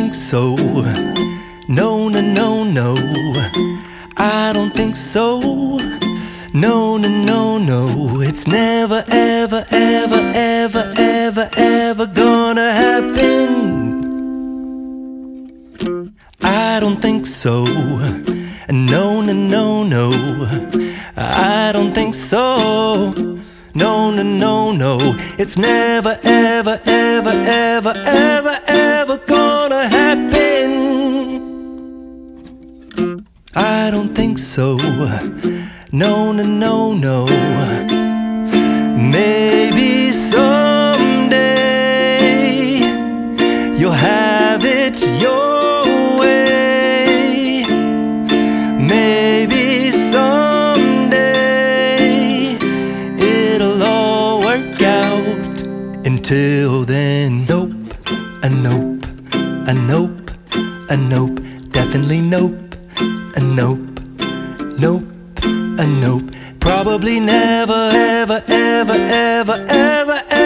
think so. No, no, no, no, I don't think so. No, no, no, no, it's never, ever, ever, ever, ever, ever gonna happen. I don't think so. No, no, no, no, I don't think so. No, no, no, no, it's never, ever, ever, ever, ever, ever gonna happen. I don't think so. No, no, no, no. Maybe someday you'll have it your way. Maybe someday it'll all work out. Until then, nope, a nope, a nope, a nope, definitely nope, a nope, nope, a nope. Probably never, ever, ever, ever, ever, ever